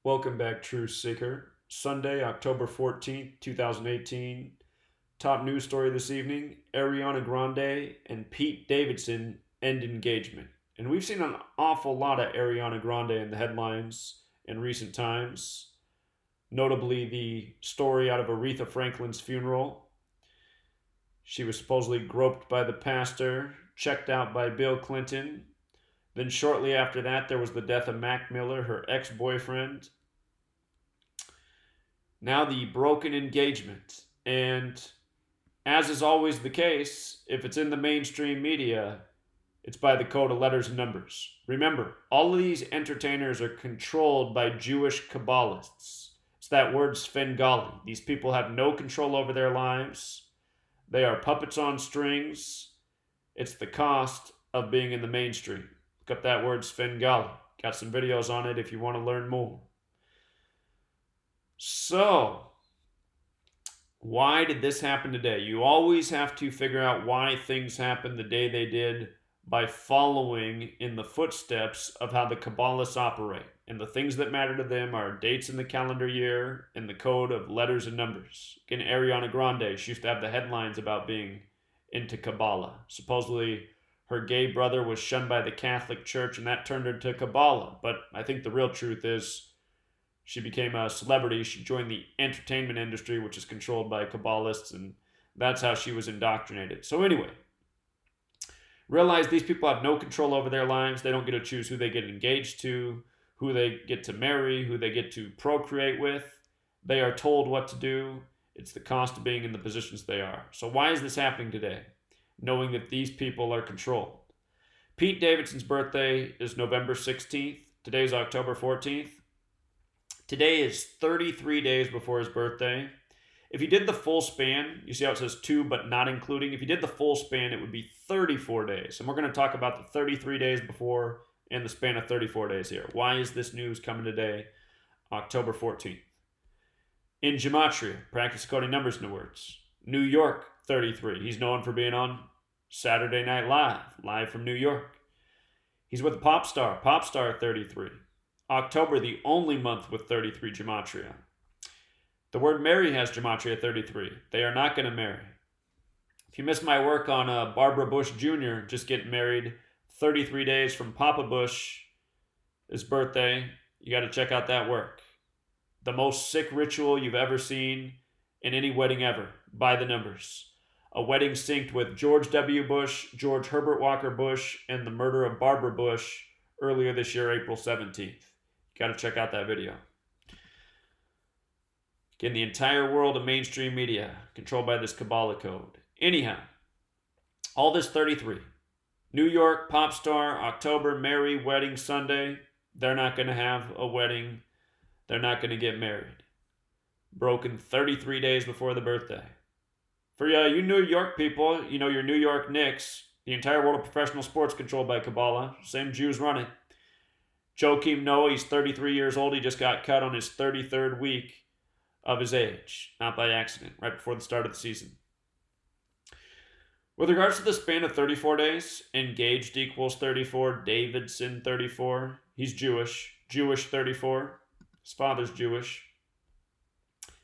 Welcome back, True Seeker. Sunday, October 14th, 2018. Top news story this evening: Ariana Grande and Pete Davidson end engagement. And we've seen an awful lot of Ariana Grande in the headlines in recent times, notably the story out of Aretha Franklin's funeral. She was supposedly groped by the pastor, checked out by Bill Clinton. Then, shortly after that, there was the death of Mac Miller, her ex boyfriend. Now, the broken engagement. And as is always the case, if it's in the mainstream media, it's by the code of letters and numbers. Remember, all of these entertainers are controlled by Jewish Kabbalists. It's that word Svengali. These people have no control over their lives. They are puppets on strings. It's the cost of being in the mainstream. Look up that word Svengali. Got some videos on it if you want to learn more. So, why did this happen today? You always have to figure out why things happened the day they did by following in the footsteps of how the Kabbalists operate. And the things that matter to them are dates in the calendar year and the code of letters and numbers. Again, Ariana Grande, she used to have the headlines about being into Kabbalah. Supposedly, her gay brother was shunned by the Catholic Church, and that turned her to Kabbalah. But I think the real truth is she became a celebrity. She joined the entertainment industry, which is controlled by Kabbalists, and that's how she was indoctrinated. So anyway, realize these people have no control over their lives. They don't get to choose who they get engaged to, who they get to marry, who they get to procreate with. They are told what to do. It's the cost of being in the positions they are. So why is this happening today? Knowing that these people are controlled. Pete Davidson's birthday is November 16th. Today is October 14th. Today is 33 days before his birthday. If you did the full span, you see how it says 2 but not including? If you did the full span, it would be 34 days. And we're going to talk about the 33 days before and the span of 34 days here. Why is this news coming today, October 14th? In Gematria, practice coding numbers into words. New York, 33. He's known for being on Saturday Night Live, live from New York. He's with a pop star, 33. October, the only month with 33 Gematria. The word marry has Gematria 33. They are not going to marry. If you missed my work on Barbara Bush Jr. just getting married 33 days from Papa Bush's birthday, you got to check out that work. The most sick ritual you've ever seen in any wedding ever, by the numbers. A wedding synced with George W. Bush, George Herbert Walker Bush, and the murder of Barbara Bush earlier this year, April 17th. Got to check out that video. Again, the entire world of mainstream media controlled by this Kabbalah code. Anyhow, all this 33. New York, pop star, October, marry, wedding, Sunday. They're not going to have a wedding. They're not going to get married. Broken 33 days before the birthday. For you New York people, you know your New York Knicks, the entire world of professional sports controlled by Kabbalah. Same Jews run it. Joakim Noah, he's 33 years old. He just got cut on his 33rd week of his age. Not by accident, right before the start of the season. With regards to the span of 34 days, engaged equals 34, Davidson 34. He's Jewish. Jewish 34. His father's Jewish.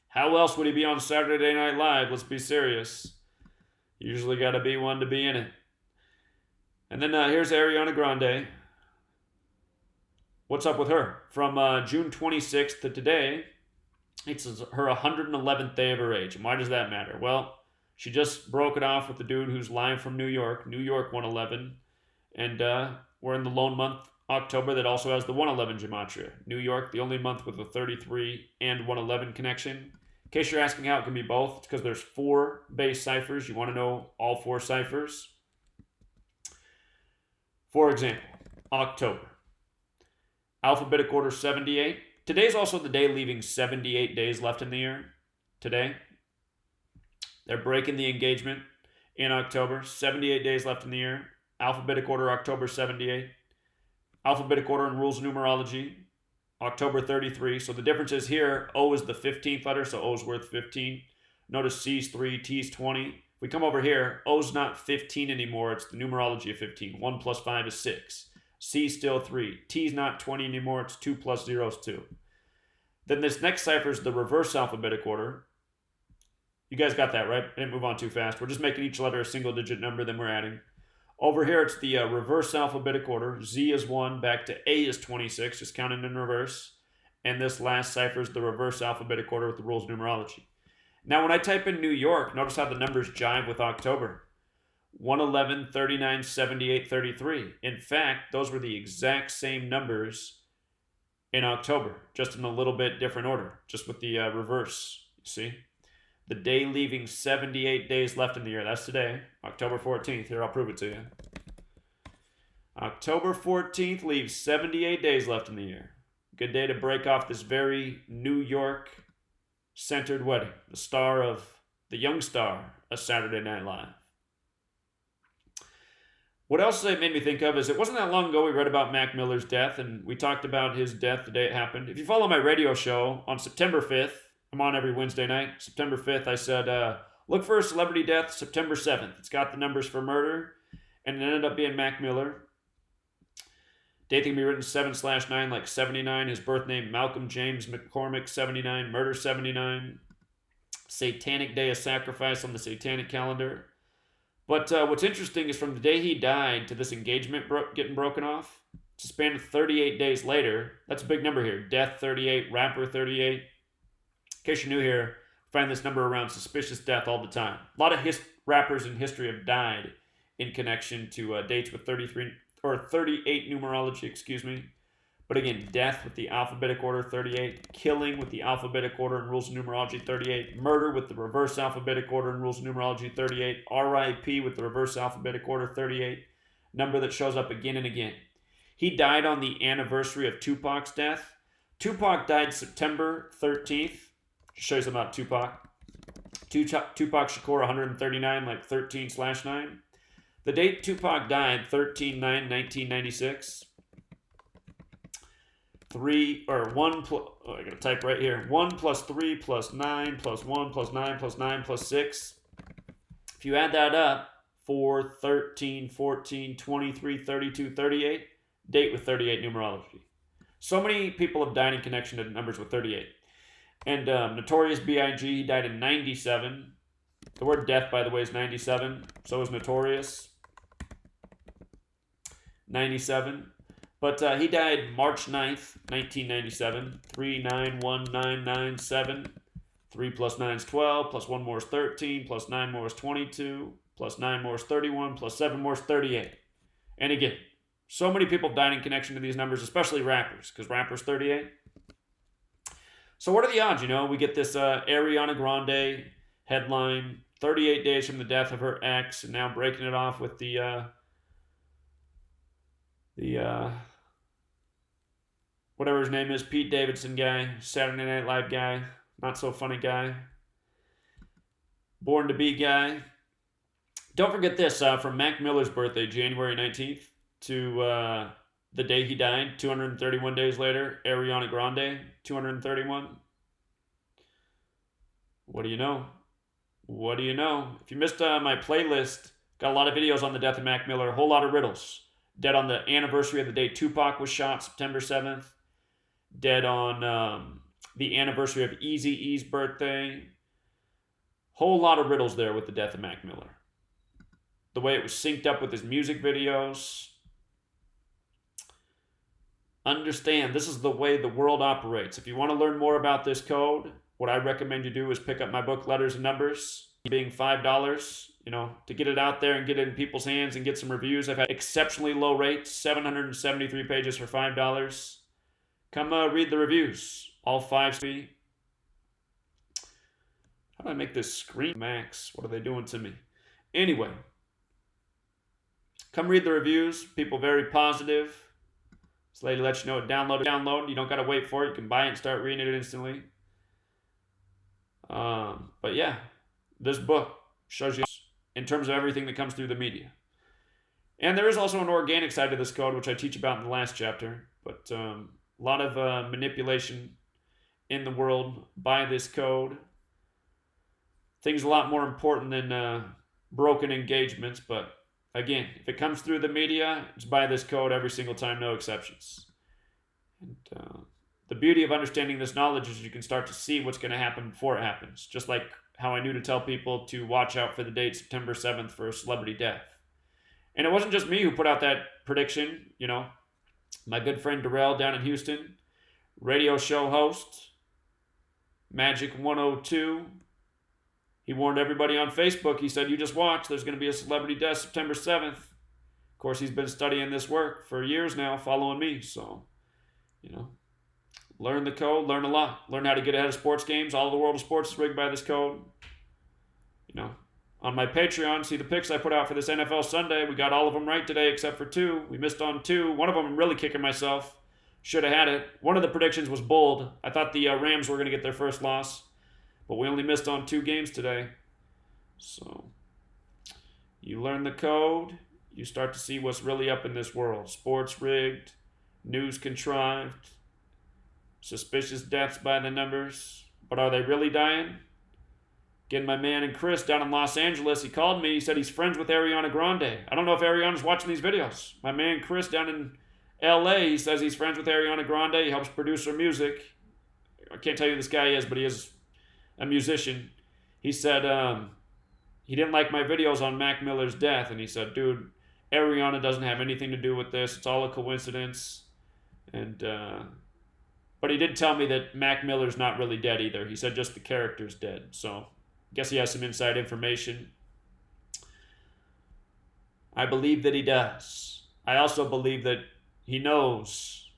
How else would he be on Saturday Night Live? Let's be serious. Usually got to be one to be in it. And then here's Ariana Grande. What's up with her? From June 26th to today, it's her 111th day of her age. And why does that matter? Well, she just broke it off with the dude who's live from New York 111. And we're in the lone month, October, that also has the 111 Gematria. New York, the only month with a 33 and 111 connection. In case you're asking how it can be both, it's because there's 4 base ciphers. You want to know all 4 ciphers? For example, October. Alphabetic order 78. Today's also the day leaving 78 days left in the year. Today. They're breaking the engagement in October. 78 days left in the year. Alphabetic order October 78. Alphabetic order and rules of numerology, October 33. So the difference is here, O is the 15th letter, so O is worth 15. Notice C's 3, T's 20. If we come over here, O's not 15 anymore. It's the numerology of 15. 1 plus 5 is 6. C's still 3. T's not 20 anymore. It's 2 plus 0 is 2. Then this next cipher is the reverse alphabetic order. You guys got that, right? I didn't move on too fast. We're just making each letter a single digit number, then we're adding. Over here, it's the reverse alphabetic order. Z is 1, back to A is 26, just counting in reverse. And this last cipher is the reverse alphabetic order with the rules of numerology. Now, when I type in New York, notice how the numbers jive with October. 111, 39, 78, 33. In fact, those were the exact same numbers in October, just in a little bit different order, just with the reverse. You see? The day leaving 78 days left in the year. That's today, October 14th. Here, I'll prove it to you. October 14th leaves 78 days left in the year. Good day to break off this very New York-centered wedding. The young star of Saturday Night Live. What else it made me think of is it wasn't that long ago we read about Mac Miller's death, and we talked about his death the day it happened. If you follow my radio show, on September 5th, I'm on every Wednesday night. September 5th, I said, look for a celebrity death September 7th. It's got the numbers for murder, and it ended up being Mac Miller. Date can be written 7/9, like 79. His birth name, Malcolm James McCormick, 79. Murder, 79. Satanic day of sacrifice on the satanic calendar. But what's interesting is from the day he died to this engagement getting broken off, it's a span of 38 days later. That's a big number here. Death, 38. Rapper, 38. In case you're new here, find this number around suspicious death all the time. A lot of rappers in history have died in connection to dates with 38 numerology, excuse me. But again, death with the alphabetic order, 38. Killing with the alphabetic order and rules of numerology, 38. Murder with the reverse alphabetic order and rules of numerology, 38. RIP with the reverse alphabetic order, 38. Number that shows up again and again. He died on the anniversary of Tupac's death. Tupac died September 13th. Just show you something about Tupac. Tupac Shakur, 139, like 13/9. The date Tupac died, 13/9/1996. I gotta type right here. 1 plus 3 plus 9 plus 1 plus 9 plus 9 plus 6. If you add that up, 4, 13, 14, 23, 32, 38, date with 38 numerology. So many people have died in connection to numbers with 38. And Notorious B.I.G., he died in 97. The word death, by the way, is 97. So is Notorious. 97. But he died March 9th, 1997. 3919997. 3 plus 9 is 12, plus 1 more is 13, plus 9 more is 22, plus 9 more is 31, plus 7 more is 38. And again, so many people have died in connection to these numbers, especially rappers, because rappers 38. So what are the odds, we get this Ariana Grande headline, 38 days from the death of her ex, and now breaking it off with the whatever his name is, Pete Davidson guy, Saturday Night Live guy, not so funny guy, Born to Be guy. Don't forget this, from Mac Miller's birthday, January 19th, to the day he died, 231 days later, Ariana Grande, 231. What do you know? What do you know? If you missed my playlist, got a lot of videos on the death of Mac Miller, a whole lot of riddles. Dead on the anniversary of the day Tupac was shot, September 7th. Dead on the anniversary of Eazy-E's birthday. Whole lot of riddles there with the death of Mac Miller. The way it was synced up with his music videos. Understand, this is the way the world operates. If you want to learn more about this code, what I recommend you do is pick up my book, Letters and Numbers, being $5, to get it out there and get it in people's hands and get some reviews. I've had exceptionally low rates, 773 pages for $5. Come read the reviews, all 5. How do I make this screen max? What are they doing to me? Anyway, come read the reviews. People very positive. This lady lets you know download. You don't got to wait for it. You can buy it and start reading it instantly. But yeah, this book shows you in terms of everything that comes through the media. And there is also an organic side to this code, which I teach about in the last chapter. But a lot of manipulation in the world by this code. Things a lot more important than broken engagements. But again, if it comes through the media, it's by this code every single time, no exceptions. And the beauty of understanding this knowledge is you can start to see what's going to happen before it happens. Just like how I knew to tell people to watch out for the date September 7th for a celebrity death. And it wasn't just me who put out that prediction. My good friend Darrell down in Houston, radio show host, Magic 102. He warned everybody on Facebook. He said, you just watch, there's going to be a celebrity death September 7th. Of course, he's been studying this work for years now, following me. So, learn the code, learn a lot. Learn how to get ahead of sports games. All the world of sports is rigged by this code. On my Patreon, see the picks I put out for this NFL Sunday. We got all of them right today except for 2. We missed on 2. One of them I'm really kicking myself. Should have had it. One of the predictions was bold. I thought the Rams were going to get their first loss. But we only missed on 2 games today. So, you learn the code. You start to see what's really up in this world. Sports rigged. News contrived. Suspicious deaths by the numbers. But are they really dying? Again, my man and Chris down in Los Angeles, he called me. He said he's friends with Ariana Grande. I don't know if Ariana's watching these videos. My man Chris down in LA, he says he's friends with Ariana Grande. He helps produce her music. I can't tell you who this guy is, but he is a musician. He said he didn't like my videos on Mac Miller's death. And he said, dude, Ariana doesn't have anything to do with this. It's all a coincidence. But he did tell me that Mac Miller's not really dead either. He said just the character's dead. So guess he has some inside information. I believe that he does. I also believe that he knows,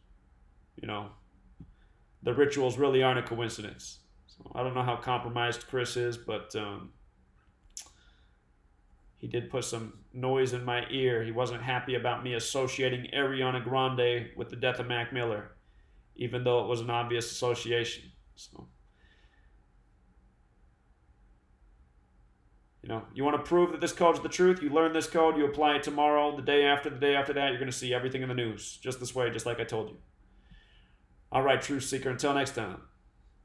the rituals really aren't a coincidence. So I don't know how compromised Chris is, but he did put some noise in my ear. He wasn't happy about me associating Ariana Grande with the death of Mac Miller, even though it was an obvious association. So, you want to prove that this code's the truth, you learn this code, you apply it tomorrow, the day after that, you're going to see everything in the news. Just this way, just like I told you. All right, Truth Seeker, until next time.